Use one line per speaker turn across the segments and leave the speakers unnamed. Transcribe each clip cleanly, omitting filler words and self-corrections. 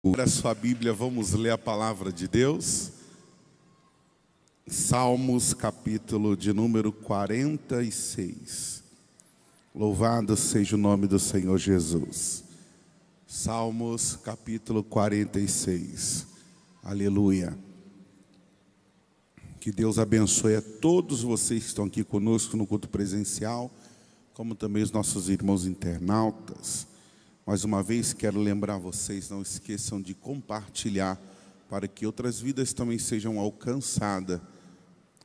Abra sua Bíblia, vamos ler a palavra de Deus. Salmos, capítulo de número 46. Louvado seja o nome do Senhor Jesus. Salmos, capítulo 46. Aleluia. Que Deus abençoe a todos vocês que estão aqui conosco no culto presencial, como também os nossos irmãos internautas. Mais uma vez quero lembrar vocês, não esqueçam de compartilhar para que outras vidas também sejam alcançadas,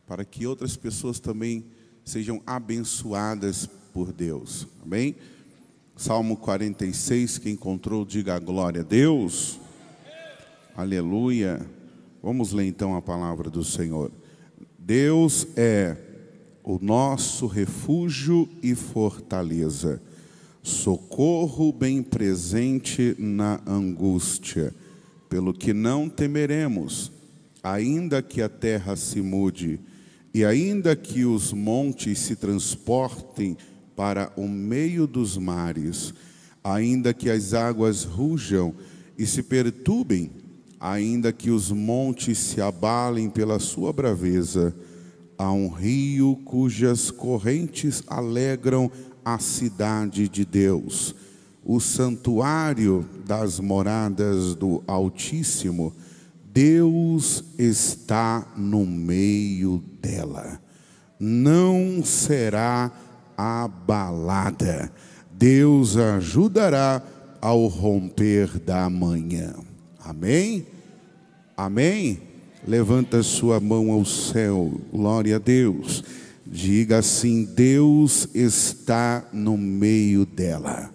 para que outras pessoas também sejam abençoadas por Deus. Amém? Salmo 46, quem encontrou, diga glória a Deus. Aleluia. Vamos ler então a palavra do Senhor. Deus é o nosso refúgio e fortaleza, socorro bem presente na angústia, pelo que não temeremos, ainda que a terra se mude, e ainda que os montes se transportem para o meio dos mares, ainda que as águas rujam e se perturbem, ainda que os montes se abalem pela sua braveza, há um rio cujas correntes alegram a cidade de Deus, o santuário das moradas do Altíssimo. Deus está no meio dela, não será abalada. Deus a ajudará ao romper da manhã. Amém? Amém? Levanta sua mão ao céu, glória a Deus. Diga assim: Deus está no meio dela,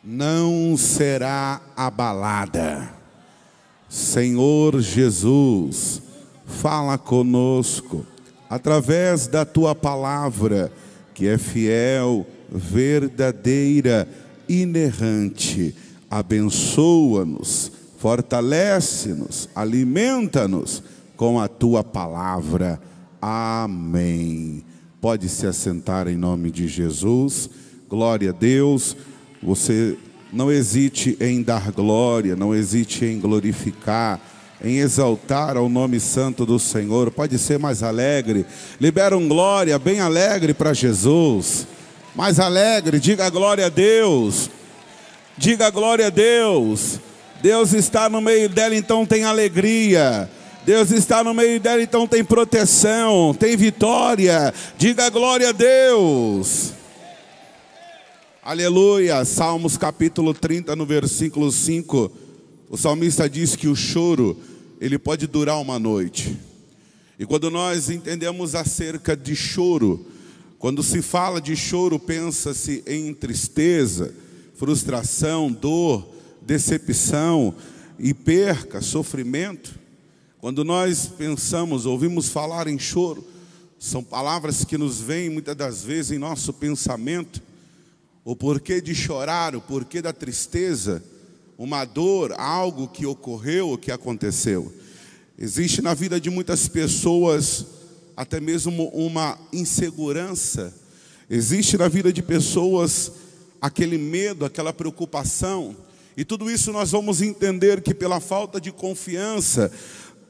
não será abalada. Senhor Jesus, fala conosco através da tua palavra, que é fiel, verdadeira, inerrante. Abençoa-nos, fortalece-nos, alimenta-nos com a tua palavra. Amém. Pode se assentar em nome de Jesus. Glória a Deus. Você não hesite em dar glória, não hesite em glorificar, em exaltar ao nome santo do Senhor. Pode ser mais alegre. Libera um glória bem alegre para Jesus. Mais alegre, diga glória a Deus. Diga glória a Deus. Deus está no meio dela, então tem alegria. Deus está no meio dela, então tem proteção, tem vitória. Diga glória a Deus. Aleluia. Salmos capítulo 30, no versículo 5. O salmista diz que o choro, ele pode durar uma noite. E quando nós entendemos acerca de choro, quando se fala de choro, pensa-se em tristeza, frustração, dor, decepção e perca, sofrimento. Quando nós pensamos, ouvimos falar em choro, são palavras que nos vêm muitas das vezes em nosso pensamento. O porquê de chorar, o porquê da tristeza, uma dor, algo que ocorreu ou que aconteceu. Existe na vida de muitas pessoas até mesmo uma insegurança. Existe na vida de pessoas aquele medo, aquela preocupação. E tudo isso nós vamos entender que pela falta de confiança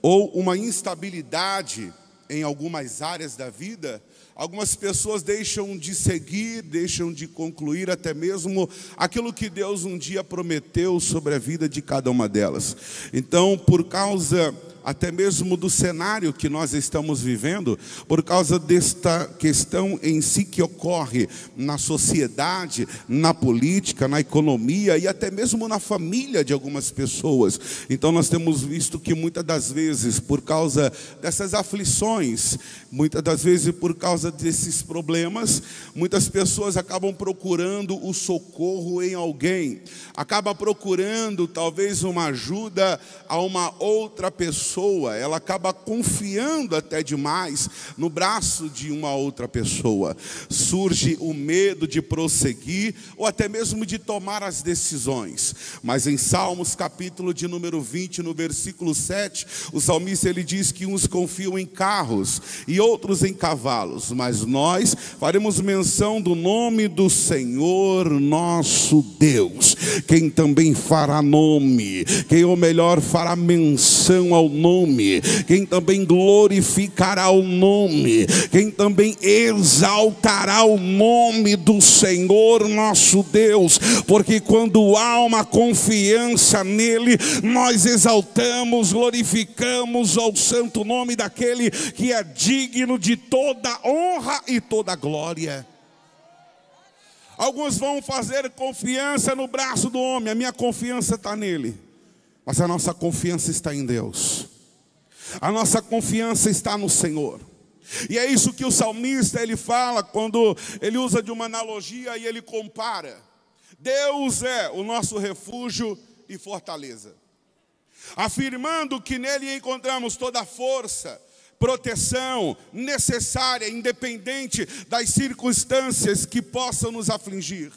ou uma instabilidade em algumas áreas da vida, algumas pessoas deixam de seguir, deixam de concluir até mesmo aquilo que Deus um dia prometeu sobre a vida de cada uma delas. Então, por causa até mesmo do cenário que nós estamos vivendo, por causa desta questão em si que ocorre na sociedade, na política, na economia e até mesmo na família de algumas pessoas. Então nós temos visto que muitas das vezes, por causa dessas aflições, muitas das vezes por causa desses problemas, muitas pessoas acabam procurando o socorro em alguém, acaba procurando talvez uma ajuda a uma outra pessoa, pessoa, ela acaba confiando até demais no braço de uma outra pessoa. Surge o medo de prosseguir ou até mesmo de tomar as decisões. Mas em Salmos capítulo de número 20, no versículo 7, o salmista ele diz que uns confiam em carros e outros em cavalos, mas nós faremos menção do nome do Senhor nosso Deus, quem também fará nome, quem ou melhor fará menção ao nome, quem também glorificará o nome, quem também exaltará o nome do Senhor nosso Deus, porque quando há uma confiança nele, nós exaltamos, glorificamos ao santo nome daquele que é digno de toda honra e toda glória. Alguns vão fazer confiança no braço do homem, a minha confiança está nele, mas a nossa confiança está em Deus, a nossa confiança está no Senhor. E é isso que o salmista ele fala quando ele usa de uma analogia e ele compara. Deus é o nosso refúgio e fortaleza, afirmando que nele encontramos toda a força, proteção necessária, independente das circunstâncias que possam nos afligir,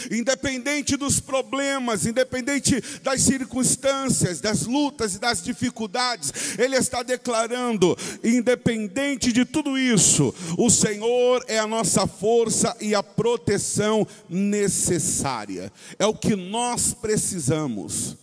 independente dos problemas, independente das circunstâncias, das lutas e das dificuldades. Ele está declarando, independente de tudo isso, o Senhor é a nossa força e a proteção necessária. É o que nós precisamos.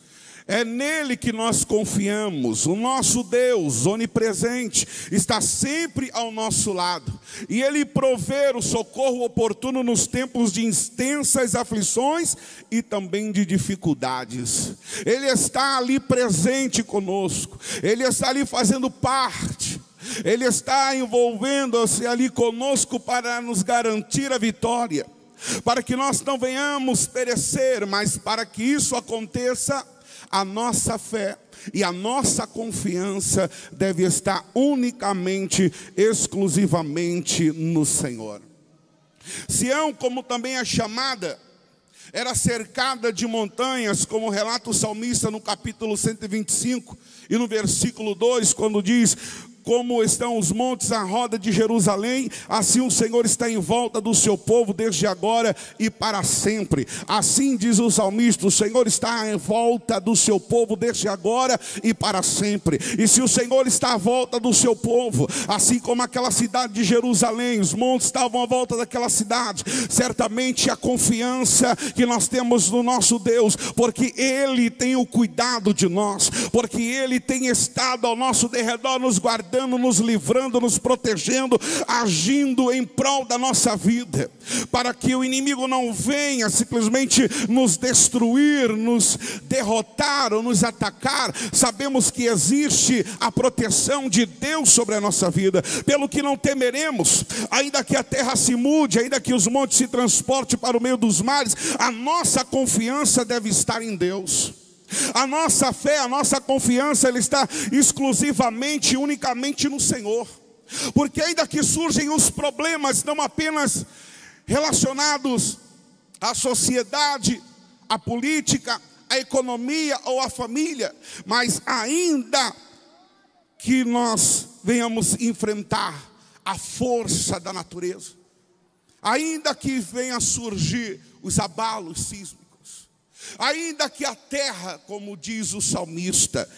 É nele que nós confiamos. O nosso Deus onipresente está sempre ao nosso lado, e ele provê o socorro oportuno nos tempos de intensas aflições e também de dificuldades. Ele está ali presente conosco, ele está ali fazendo parte, ele está envolvendo-se ali conosco para nos garantir a vitória, para que nós não venhamos perecer, mas para que isso aconteça, a nossa fé e a nossa confiança deve estar unicamente, exclusivamente no Senhor. Sião, como também é chamada, era cercada de montanhas, como relata o salmista no capítulo 125 e no versículo 2, quando diz: como estão os montes à roda de Jerusalém, assim o Senhor está em volta do seu povo desde agora e para sempre. Assim diz o salmista, o Senhor está em volta do seu povo desde agora e para sempre. E se o Senhor está à volta do seu povo, assim como aquela cidade de Jerusalém, os montes estavam à volta daquela cidade, certamente a confiança que nós temos no nosso Deus, porque Ele tem o cuidado de nós, porque Ele tem estado ao nosso derredor, nos guardando, nos livrando, nos protegendo, agindo em prol da nossa vida, para que o inimigo não venha simplesmente nos destruir, nos derrotar ou nos atacar. Sabemos que existe a proteção de Deus sobre a nossa vida, pelo que não temeremos, ainda que a terra se mude, ainda que os montes se transportem para o meio dos mares. A nossa confiança deve estar em Deus. A nossa fé, a nossa confiança, ela está exclusivamente, unicamente no Senhor. Porque ainda que surgem os problemas, não apenas relacionados à sociedade, à política, à economia ou à família, mas ainda que nós venhamos enfrentar a força da natureza, ainda que venha a surgir os abalos sísmicos, ainda que a terra, como diz o salmista,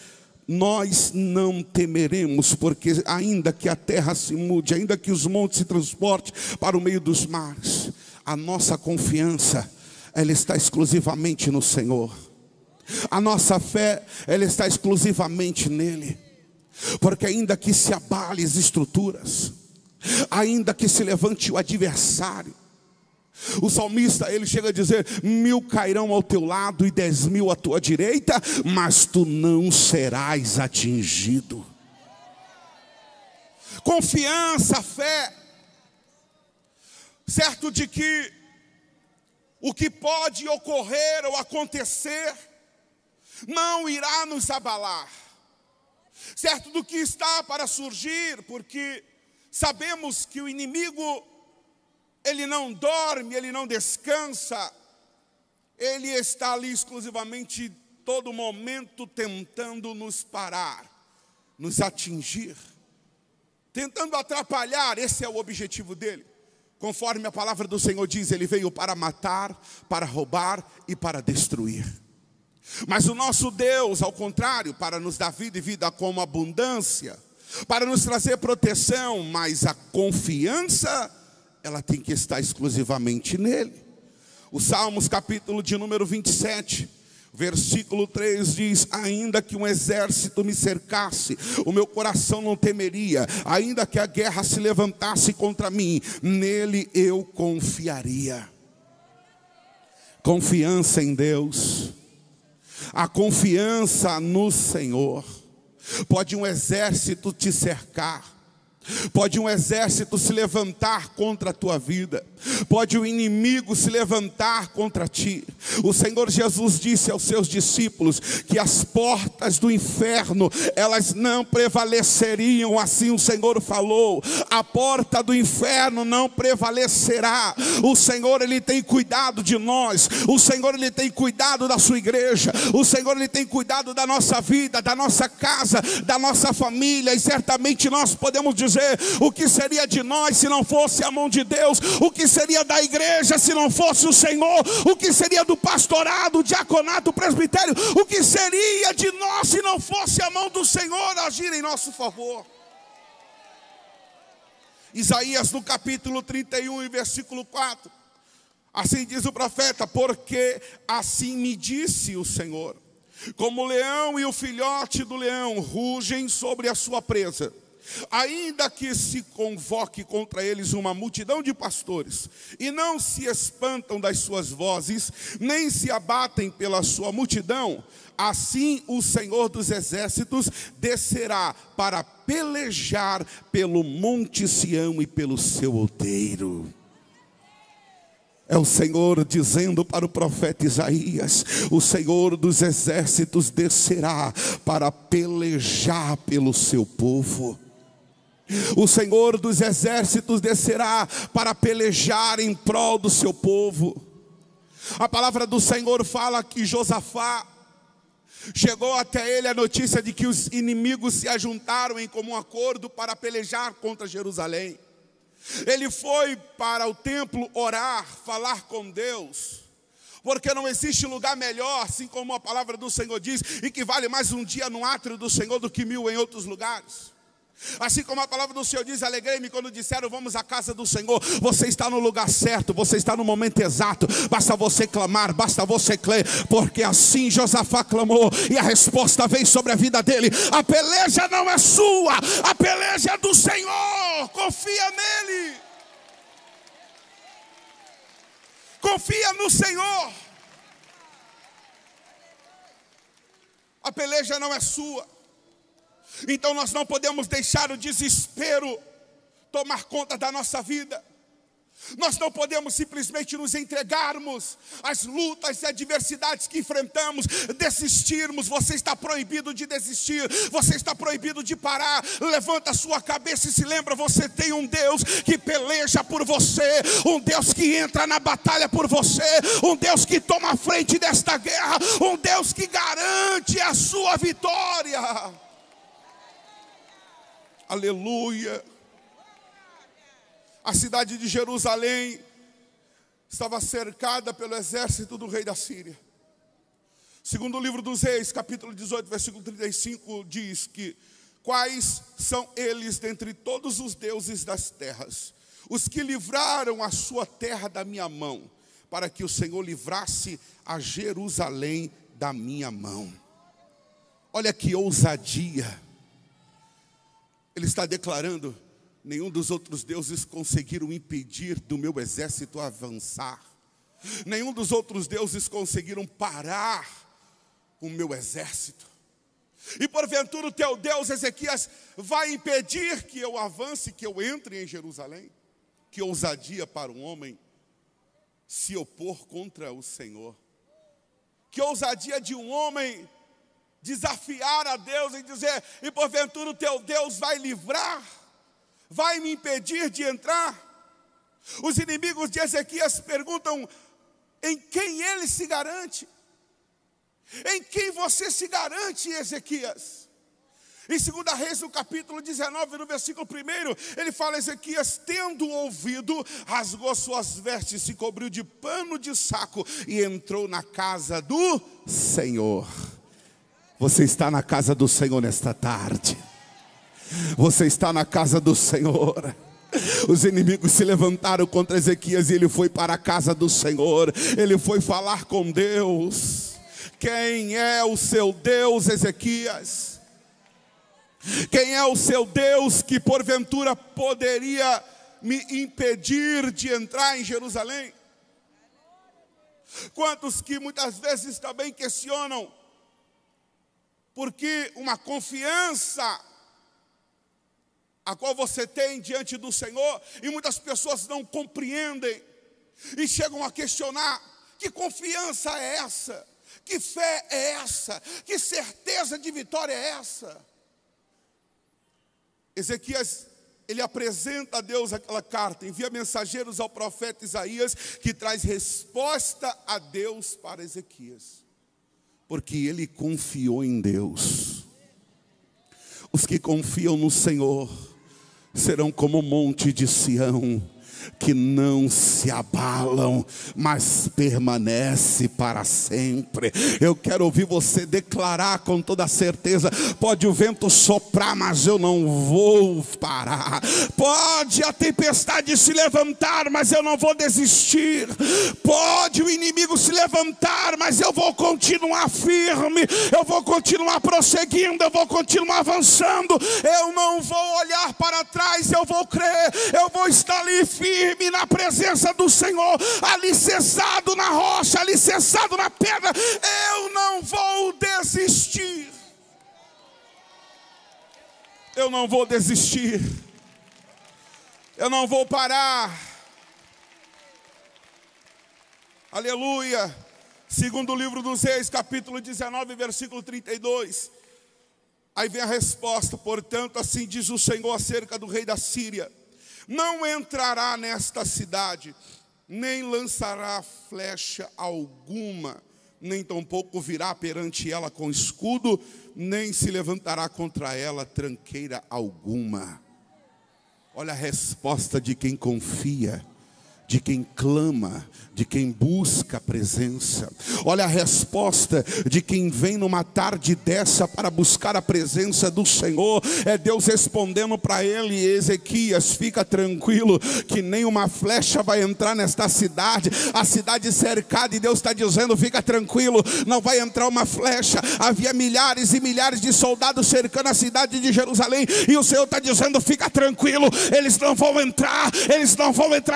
nós não temeremos, porque ainda que a terra se mude, ainda que os montes se transportem para o meio dos mares, a nossa confiança, ela está exclusivamente no Senhor. A nossa fé, ela está exclusivamente nele. Porque ainda que se abale as estruturas, ainda que se levante o adversário, o salmista, ele chega a dizer: 1000 cairão ao teu lado e 10.000 à tua direita, mas tu não serás atingido. Confiança, fé, certo de que o que pode ocorrer ou acontecer não irá nos abalar, certo do que está para surgir, porque sabemos que o inimigo, ele não dorme, ele não descansa, ele está ali exclusivamente todo momento tentando nos parar, nos atingir, tentando atrapalhar. Esse é o objetivo dele. Conforme a palavra do Senhor diz, ele veio para matar, para roubar e para destruir. Mas o nosso Deus, ao contrário, para nos dar vida e vida com abundância, para nos trazer proteção, mas a confiança, ela tem que estar exclusivamente nele. O Salmos, capítulo de número 27, versículo 3 diz: ainda que um exército me cercasse, o meu coração não temeria. Ainda que a guerra se levantasse contra mim, nele eu confiaria. Confiança em Deus, a confiança no Senhor. Pode um exército te cercar, pode um exército se levantar contra a tua vida, pode o inimigo se levantar contra ti. O Senhor Jesus disse aos seus discípulos que as portas do inferno, elas não prevaleceriam. Assim o Senhor falou: a porta do inferno não prevalecerá. O Senhor, Ele tem cuidado de nós. O Senhor, Ele tem cuidado da sua igreja. O Senhor, Ele tem cuidado da nossa vida, da nossa casa, da nossa família. E certamente nós podemos dizer: o que seria de nós se não fosse a mão de Deus? O que seria da igreja se não fosse o Senhor? O que seria do pastorado, diaconato, presbitério? O que seria de nós se não fosse a mão do Senhor agir em nosso favor? Isaías, no capítulo 31 e versículo 4, assim diz o profeta: porque assim me disse o Senhor, como o leão e o filhote do leão rugem sobre a sua presa, ainda que se convoque contra eles uma multidão de pastores, e não se espantam das suas vozes, nem se abatem pela sua multidão, assim o Senhor dos exércitos descerá para pelejar pelo monte Sião e pelo seu outeiro. É o Senhor dizendo para o profeta Isaías: o Senhor dos exércitos descerá para pelejar pelo seu povo. O Senhor dos exércitos descerá para pelejar em prol do seu povo. A palavra do Senhor fala que Josafá, chegou até ele a notícia de que os inimigos se ajuntaram em comum acordo para pelejar contra Jerusalém. Ele foi para o templo orar, falar com Deus, porque não existe lugar melhor, assim como a palavra do Senhor diz, e que vale mais um dia no átrio do Senhor do que 1000 em outros lugares. Assim como a palavra do Senhor diz: alegrei-me quando disseram vamos à casa do Senhor. Você está no lugar certo, você está no momento exato. Basta você clamar, basta você crer, porque assim Josafá clamou e a resposta veio sobre a vida dele. A peleja não é sua, a peleja é do Senhor. Confia nele, confia no Senhor. A peleja não é sua. Então nós não podemos deixar o desespero tomar conta da nossa vida. Nós não podemos simplesmente nos entregarmos às lutas e adversidades que enfrentamos, desistirmos. Você está proibido de desistir, você está proibido de parar. Levanta a sua cabeça e se lembra: você tem um Deus que peleja por você, um Deus que entra na batalha por você, um Deus que toma a frente desta guerra, um Deus que garante a sua vitória. Aleluia. A cidade de Jerusalém estava cercada pelo exército do rei da Síria. Segundo o livro dos Reis, capítulo 18, versículo 35, diz que: quais são eles dentre todos os deuses das terras, os que livraram a sua terra da minha mão, para que o Senhor livrasse a Jerusalém da minha mão. Olha que ousadia. Ele está declarando: nenhum dos outros deuses conseguiram impedir do meu exército avançar. Nenhum dos outros deuses conseguiram parar o meu exército. E porventura o teu Deus, Ezequias, vai impedir que eu avance, que eu entre em Jerusalém? Que ousadia para um homem se opor contra o Senhor. Que ousadia de um homem desafiar a Deus e dizer: e porventura o teu Deus vai livrar, vai me impedir de entrar? Os inimigos de Ezequias perguntam: em quem ele se garante? Em quem você se garante, Ezequias? Em 2 Reis, no capítulo 19, no versículo 1, ele fala: Ezequias, tendo ouvido, rasgou suas vestes, se cobriu de pano de saco e entrou na casa do Senhor. Você está na casa do Senhor nesta tarde. Você está na casa do Senhor. Os inimigos se levantaram contra Ezequias e ele foi para a casa do Senhor. Ele foi falar com Deus. Quem é o seu Deus, Ezequias? Quem é o seu Deus que porventura poderia me impedir de entrar em Jerusalém? Quantos que muitas vezes também questionam, porque uma confiança a qual você tem diante do Senhor, e muitas pessoas não compreendem, e chegam a questionar: que confiança é essa? Que fé é essa? Que certeza de vitória é essa? Ezequias, ele apresenta a Deus aquela carta, envia mensageiros ao profeta Isaías, que traz resposta a Deus para Ezequias, porque ele confiou em Deus. Os que confiam no Senhor serão como o monte de Sião, que não se abalam, mas permanece para sempre. Eu quero ouvir você declarar com toda certeza: pode o vento soprar, mas eu não vou parar. Pode a tempestade se levantar, mas eu não vou desistir. Pode o inimigo se levantar, mas eu vou continuar firme. Eu vou continuar prosseguindo, eu vou continuar avançando. Eu não vou olhar para trás, eu vou crer. Eu vou estar ali firme na presença do Senhor, alicerçado na rocha, alicerçado na pedra. Eu não vou desistir. Eu não vou desistir. Eu não vou parar. Aleluia. Segundo livro dos Reis, capítulo 19, versículo 32. Aí vem a resposta: portanto, assim diz o Senhor acerca do rei da Síria: não entrará nesta cidade, nem lançará flecha alguma, nem tampouco virá perante ela com escudo, nem se levantará contra ela tranqueira alguma. Olha a resposta de quem confia, de quem clama, de quem busca a presença. Olha a resposta de quem vem numa tarde dessa para buscar a presença do Senhor. É Deus respondendo para ele: Ezequias, fica tranquilo, que nenhuma flecha vai entrar nesta cidade. A cidade cercada, e Deus está dizendo: fica tranquilo, não vai entrar uma flecha. Havia milhares e milhares de soldados cercando a cidade de Jerusalém, e o Senhor está dizendo: fica tranquilo, eles não vão entrar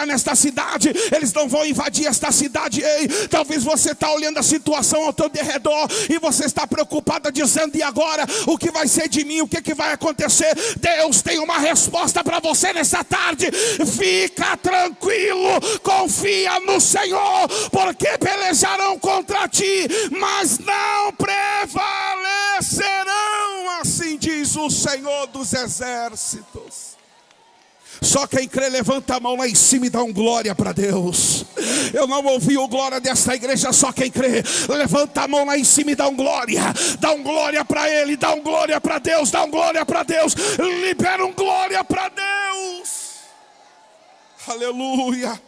nesta cidade, eles não vão invadir esta cidade. Ei, talvez você está olhando a situação ao teu derredor e você está preocupada dizendo: e agora? O que vai ser de mim? O que vai acontecer? Deus tem uma resposta para você nessa tarde. Fica tranquilo, confia no Senhor, porque pelejarão contra ti, mas não prevalecerão, assim diz o Senhor dos exércitos. Só quem crê levanta a mão lá em cima e dá um glória para Deus. Eu não ouvi o glória desta igreja. Só quem crê levanta a mão lá em cima e dá um glória para Ele, dá um glória para Deus, dá um glória para Deus, libera um glória para Deus. Aleluia.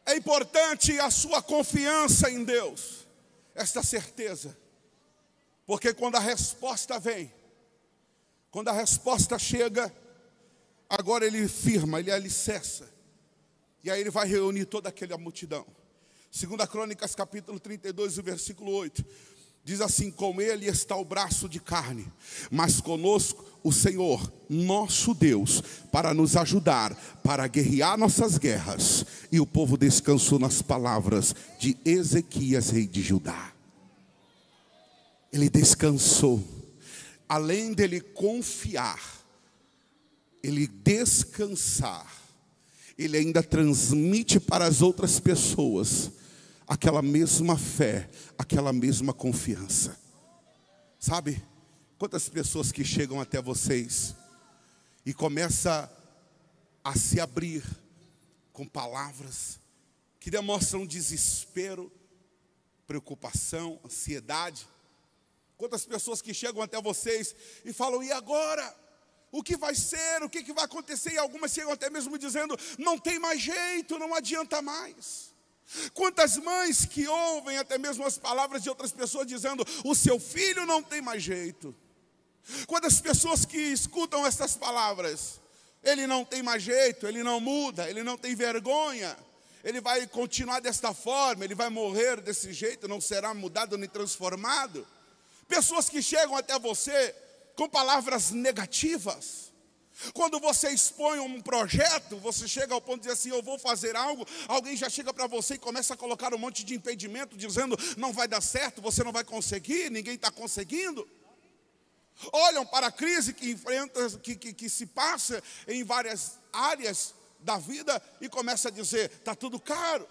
É importante a sua confiança em Deus, esta certeza, porque quando a resposta vem, quando a resposta chega, agora ele firma, ele alicerça. E aí ele vai reunir toda aquela multidão. 2 Crônicas, capítulo 32, o versículo 8. Diz assim: com ele está o braço de carne, mas conosco o Senhor, nosso Deus, para nos ajudar, para guerrear nossas guerras. E o povo descansou nas palavras de Ezequias, rei de Judá. Ele descansou. Além dele confiar, ele descansar, ele ainda transmite para as outras pessoas aquela mesma fé, aquela mesma confiança. Sabe, quantas pessoas que chegam até vocês e começam a se abrir com palavras que demonstram desespero, preocupação, ansiedade. Quantas pessoas que chegam até vocês e falam: e agora? O que vai ser? O que vai acontecer? E algumas chegam até mesmo dizendo: não tem mais jeito, não adianta mais. Quantas mães que ouvem até mesmo as palavras de outras pessoas dizendo: o seu filho não tem mais jeito. Quantas pessoas que escutam essas palavras: ele não tem mais jeito, ele não muda, ele não tem vergonha, ele vai continuar desta forma, ele vai morrer desse jeito, não será mudado nem transformado. Pessoas que chegam até você com palavras negativas. Quando você expõe um projeto, você chega ao ponto de dizer assim: eu vou fazer algo, alguém já chega para você e começa a colocar um monte de impedimento, dizendo: não vai dar certo, você não vai conseguir, ninguém está conseguindo. Olham para a crise que enfrenta, que se passa em várias áreas da vida e começa a dizer: está tudo caro,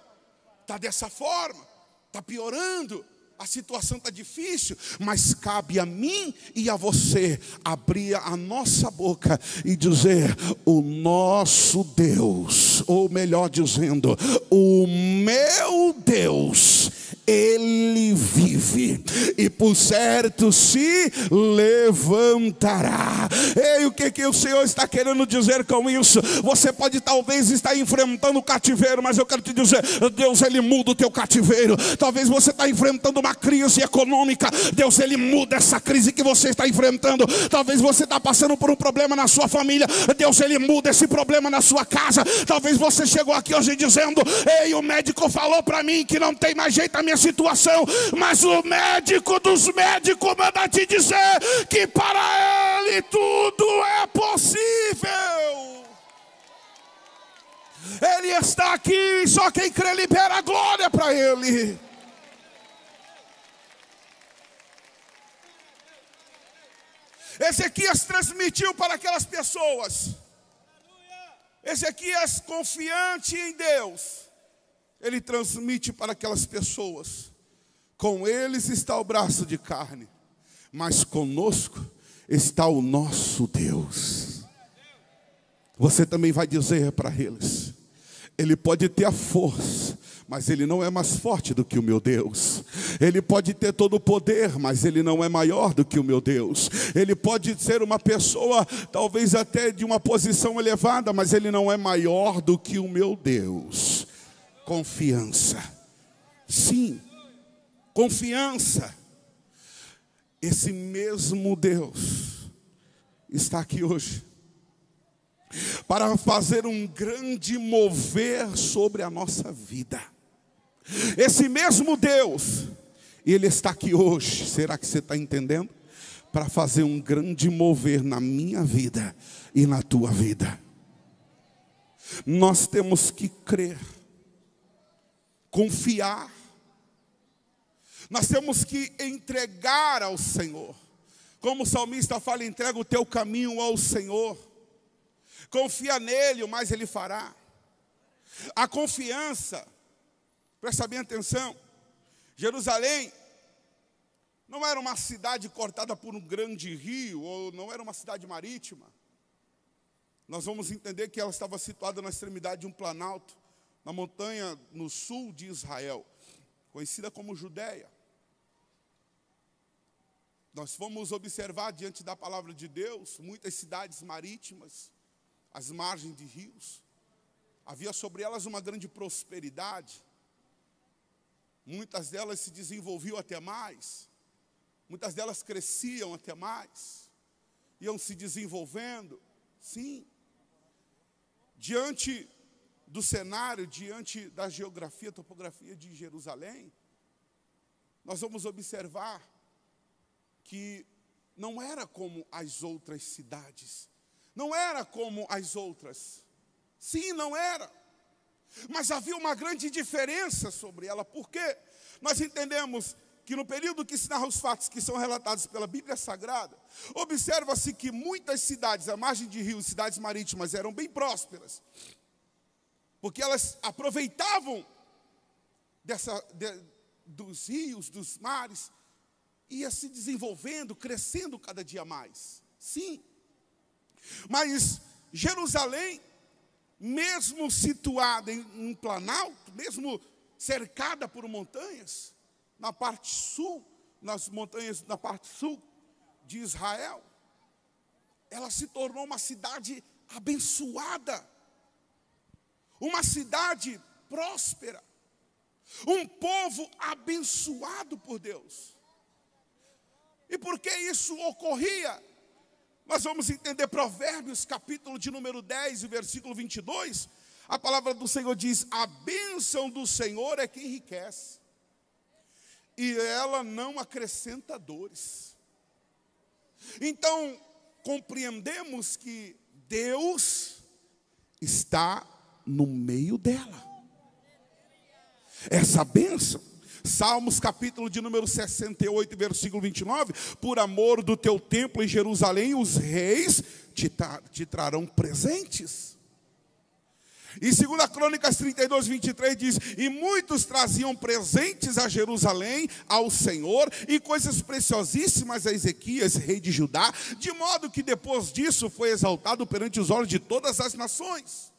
está dessa forma, está piorando. A situação está difícil, mas cabe a mim e a você abrir a nossa boca e dizer: o nosso Deus, ou melhor dizendo, o meu Deus, Ele vive e por certo se levantará. Ei, o que o Senhor está querendo dizer com isso? Você pode talvez estar enfrentando o cativeiro, mas eu quero te dizer: Deus, Ele muda o teu cativeiro. Talvez você está enfrentando uma crise econômica, Deus, Ele muda essa crise que você está enfrentando. Talvez você está passando por um problema na sua família, Deus, Ele muda esse problema na sua casa. Talvez você chegou aqui hoje dizendo: ei, o médico falou para mim que não tem mais jeito a minha situação, mas o médico dos médicos manda te dizer que para Ele tudo é possível. Ele está aqui, só quem crê libera a glória para Ele. Ezequias transmitiu para aquelas pessoas. Ezequias, confiante em Deus, ele transmite para aquelas pessoas: com eles está o braço de carne, mas conosco está o nosso Deus. Você também vai dizer para eles: ele pode ter a força, mas ele não é mais forte do que o meu Deus. Ele pode ter todo o poder, mas ele não é maior do que o meu Deus. Ele pode ser uma pessoa, talvez até de uma posição elevada, mas ele não é maior do que o meu Deus. Confiança. Sim, confiança. Esse mesmo Deus está aqui hoje para fazer um grande mover sobre a nossa vida. Esse mesmo Deus, Ele está aqui hoje, será que você está entendendo? Para fazer um grande mover na minha vida e na tua vida. Nós temos que crer, confiar. Nós temos que entregar ao Senhor. Como o salmista fala: entrega o teu caminho ao Senhor. Confia nele, o mais Ele fará. A confiança, presta bem atenção, Jerusalém não era uma cidade cortada por um grande rio, ou não era uma cidade marítima. Nós vamos entender que ela estava situada na extremidade de um planalto, na montanha no sul de Israel, conhecida como Judeia. Nós fomos observar diante da palavra de Deus muitas cidades marítimas, às margens de rios. Havia sobre elas uma grande prosperidade. Muitas delas se desenvolviam até mais. Muitas delas cresciam até mais. Iam se desenvolvendo. Sim. Diante do cenário, diante da geografia, topografia de Jerusalém, nós vamos observar que não era como as outras cidades. Não era como as outras. Sim, não era. Mas havia uma grande diferença sobre ela. Por quê? Nós entendemos que no período que se narra os fatos que são relatados pela Bíblia Sagrada, observa-se que muitas cidades à margem de rios, cidades marítimas, eram bem prósperas. Porque elas aproveitavam dos rios, dos mares, ia se desenvolvendo, crescendo cada dia mais. Sim. Mas Jerusalém, mesmo situada em um planalto, mesmo cercada por montanhas, na parte sul, nas montanhas na parte sul de Israel, ela se tornou uma cidade abençoada, uma cidade próspera, um povo abençoado por Deus. E por que isso ocorria? Nós vamos entender Provérbios, capítulo de número 10, e versículo 22. A palavra do Senhor diz: a bênção do Senhor é que enriquece, e ela não acrescenta dores. Então, compreendemos que Deus está no meio dela. Essa bênção, Salmos capítulo de número 68, versículo 29, por amor do teu templo em Jerusalém, os reis te trarão presentes. E 2 Crônicas 32, 23 diz: e muitos traziam presentes a Jerusalém, ao Senhor, e coisas preciosíssimas a Ezequias, rei de Judá, de modo que depois disso foi exaltado perante os olhos de todas as nações.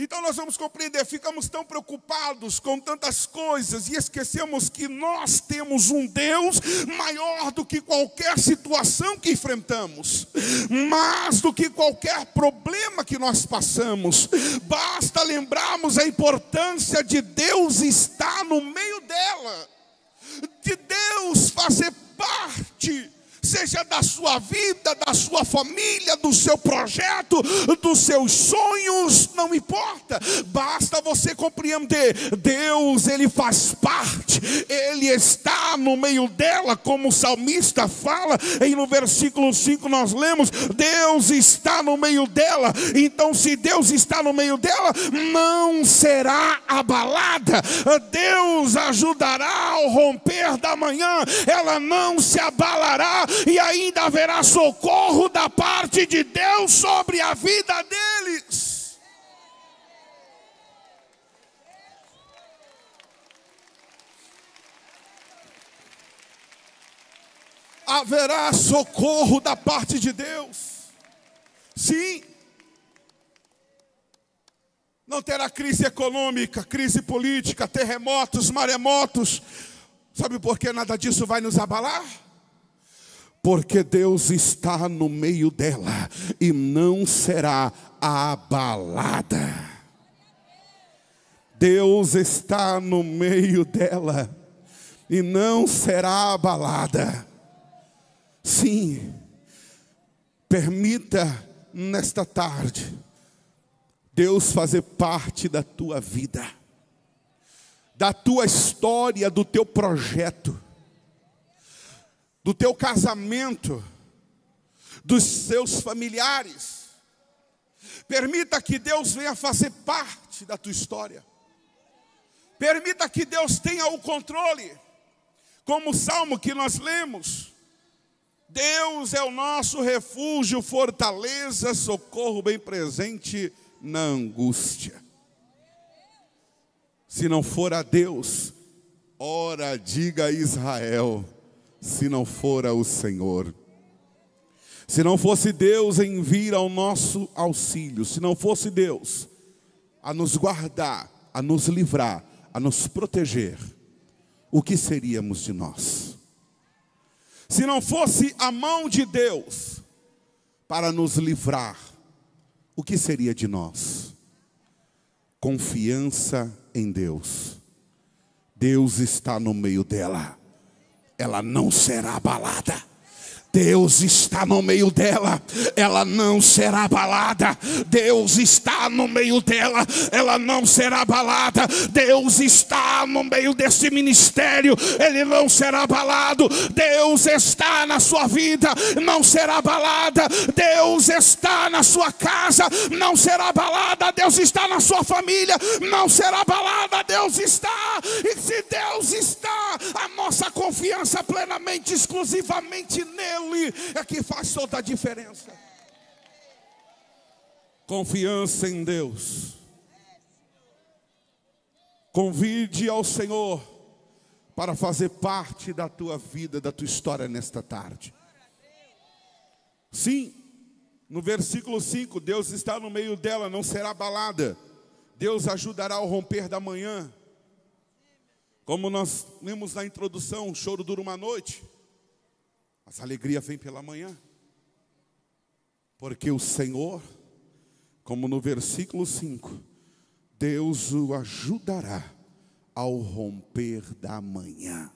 Então nós vamos compreender, ficamos tão preocupados com tantas coisas e esquecemos que nós temos um Deus maior do que qualquer situação que enfrentamos, mais do que qualquer problema que nós passamos. Basta lembrarmos a importância de Deus estar no meio dela, de Deus fazer parte, seja da sua vida, da sua família, do seu projeto, dos seus sonhos, não importa. Basta você compreender, Deus, Ele faz parte, Ele está no meio dela, como o salmista fala, e no versículo 5 nós lemos, Deus está no meio dela. Então, se Deus está no meio dela, não será abalada. Deus ajudará ao romper da manhã, ela não se abalará, e ainda haverá socorro da parte de Deus sobre a vida deles. Haverá socorro da parte de Deus. Sim. Não terá crise econômica, crise política, terremotos, maremotos. Sabe por que nada disso vai nos abalar? Porque Deus está no meio dela e não será abalada. Deus está no meio dela e não será abalada. Sim, permita nesta tarde Deus fazer parte da tua vida, da tua história, do teu projeto, do teu casamento, dos seus familiares. Permita que Deus venha fazer parte da tua história. Permita que Deus tenha o controle. Como o salmo que nós lemos: Deus é o nosso refúgio, fortaleza, socorro bem presente na angústia. Se não for a Deus, ora diga a Israel, se não fora o Senhor. Se não fosse Deus em vir ao nosso auxílio, se não fosse Deus a nos guardar, a nos livrar, a nos proteger, o que seríamos de nós? Se não fosse a mão de Deus para nos livrar, o que seria de nós? Confiança em Deus. Deus está no meio dela, ela não será abalada. Deus está no meio dela, ela não será abalada. Deus está no meio dela, ela não será abalada. Deus está no meio desse ministério, ele não será abalado. Deus está na sua vida, não será abalada. Deus está na sua casa, não será abalada. Deus está na sua família, não será abalada. Deus está, e se Deus está, a nossa confiança plenamente, exclusivamente nele é que faz toda a diferença. Confiança em Deus. Convide ao Senhor para fazer parte da tua vida, da tua história nesta tarde. Sim, no versículo 5, Deus está no meio dela, não será abalada. Deus ajudará ao romper da manhã. Como nós lemos na introdução, o choro dura uma noite, mas a alegria vem pela manhã. Porque o Senhor, como no versículo 5, Deus o ajudará ao romper da manhã.